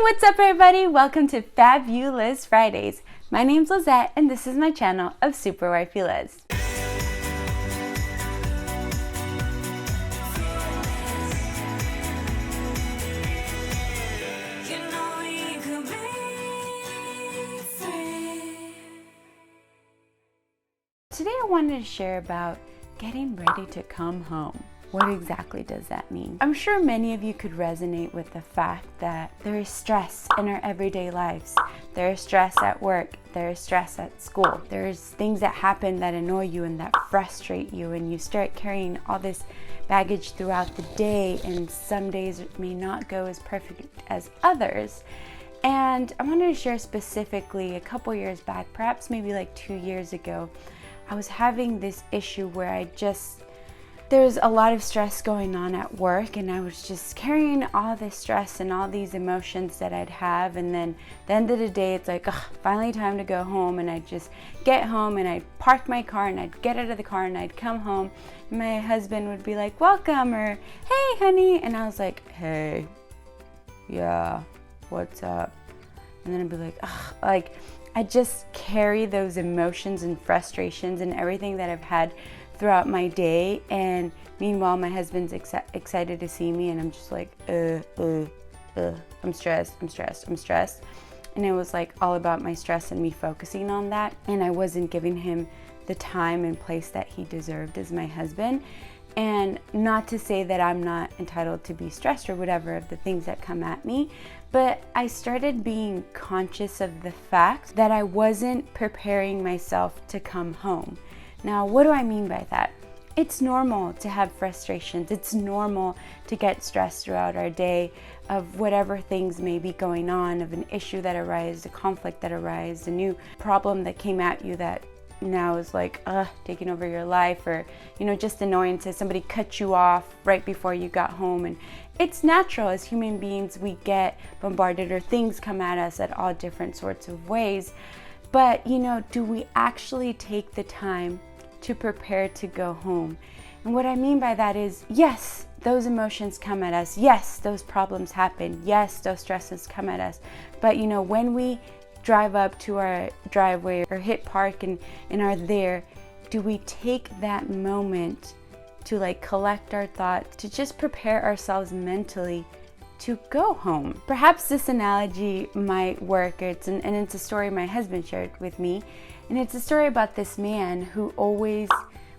What's up everybody? Welcome to Fab-U-Liz Fridays. My name's Lizette and this is my channel of SuperWifeyLiz. Today I wanted to share about getting ready to come home. What exactly does that mean? I'm sure many of you could resonate with the fact that there is stress in our everyday lives. There is stress at work. There is stress at school. There's things that happen that annoy you and that frustrate you, and you start carrying all this baggage throughout the day, and some days it may not go as perfect as others. And I wanted to share specifically a couple years back, perhaps maybe like 2 years ago, I was having this issue where there's a lot of stress going on at work, and I was just carrying all this stress and all these emotions that I'd have, and then at the end of the day it's like, finally time to go home, and I'd just get home and I'd park my car and I'd get out of the car and I'd come home and my husband would be like, welcome, or hey honey, and I was like, hey, yeah, what's up? And then I'd be like, I just carry those emotions and frustrations and everything that I've had throughout my day, and meanwhile my husband's excited to see me, and I'm just like, I'm stressed. And it was like all about my stress and me focusing on that, and I wasn't giving him the time and place that he deserved as my husband. And not to say that I'm not entitled to be stressed or whatever of the things that come at me, but I started being conscious of the fact that I wasn't preparing myself to come home. Now, what do I mean by that? It's normal to have frustrations. It's normal to get stressed throughout our day of whatever things may be going on, of an issue that arises, a conflict that arises, a new problem that came at you that now is like, taking over your life, or, just annoyances. Somebody cut you off right before you got home. And it's natural as human beings, we get bombarded, or things come at us at all different sorts of ways. But, do we actually take the time to prepare to go home? And what I mean by that is, yes, those emotions come at us. Yes, those problems happen. Yes, those stresses come at us. But when we drive up to our driveway or hit park and are there, do we take that moment to collect our thoughts, to just prepare ourselves mentally to go home? Perhaps this analogy might work. It's a story my husband shared with me. And it's a story about this man who always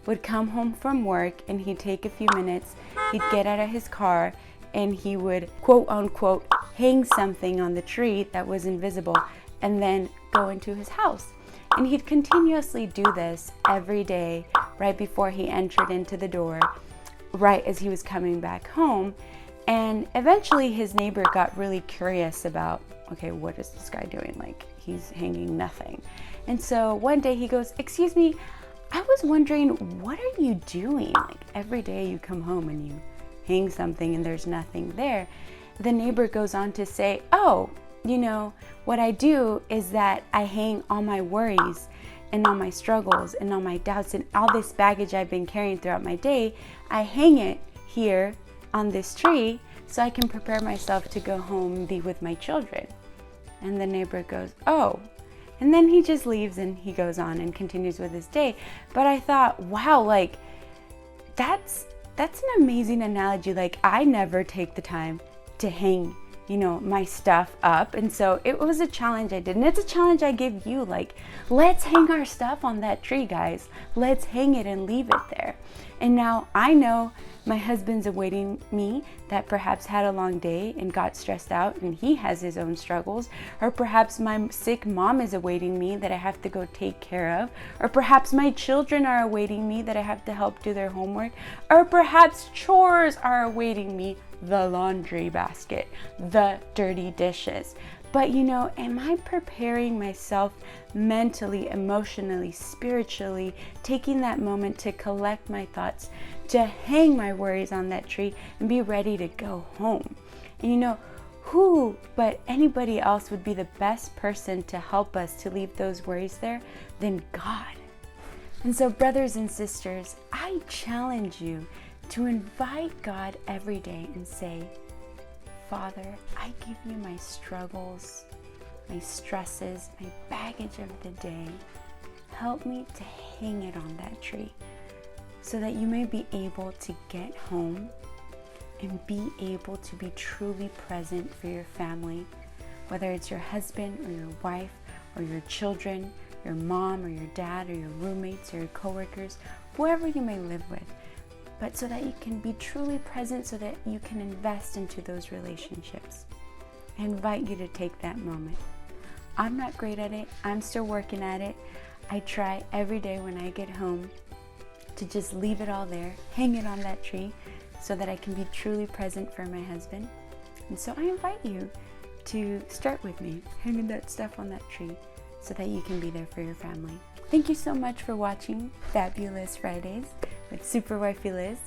would come home from work, and he'd take a few minutes, he'd get out of his car, and he would, quote unquote, hang something on the tree that was invisible, and then go into his house. And he'd continuously do this every day right before he entered into the door, right as he was coming back home. And eventually his neighbor got really curious about, okay, what is this guy doing? He's hanging nothing. And so one day he goes, excuse me, I was wondering, what are you doing? Every day you come home and you hang something and there's nothing there. The neighbor goes on to say, what I do is that I hang all my worries and all my struggles and all my doubts and all this baggage I've been carrying throughout my day. I hang it here on this tree so I can prepare myself to go home and be with my children. And the neighbor goes, oh. And then he just leaves and he goes on and continues with his day. But I thought, wow, that's an amazing analogy. I never take the time to hang my stuff up. And so it was a challenge I did. And it's a challenge I give you. Let's hang our stuff on that tree, guys. Let's hang it and leave it there. And now I know my husband's awaiting me that perhaps had a long day and got stressed out, and he has his own struggles. Or perhaps my sick mom is awaiting me that I have to go take care of. Or perhaps my children are awaiting me that I have to help do their homework. Or perhaps chores are awaiting me, the laundry basket, the dirty dishes. But am I preparing myself mentally, emotionally, spiritually, taking that moment to collect my thoughts, to hang my worries on that tree and be ready to go home? And who but anybody else would be the best person to help us to leave those worries there than God? And so, brothers and sisters, I challenge you to invite God every day and say, Father, I give you my struggles, my stresses, my baggage of the day. Help me to hang it on that tree so that you may be able to get home and be able to be truly present for your family, whether it's your husband or your wife or your children, your mom or your dad or your roommates or your coworkers, whoever you may live with, but so that you can be truly present so that you can invest into those relationships. I invite you to take that moment. I'm not great at it. I'm still working at it. I try every day when I get home to just leave it all there, hang it on that tree so that I can be truly present for my husband. And so I invite you to start with me, hanging that stuff on that tree so that you can be there for your family. Thank you so much for watching Fab-U-Liz Fridays with SuperWifeyLiz.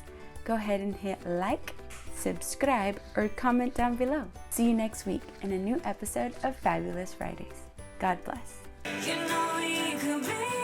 Go ahead and hit like, subscribe, or comment down below. See you next week in a new episode of Fab-U-Liz Fridays. God bless. You know you could be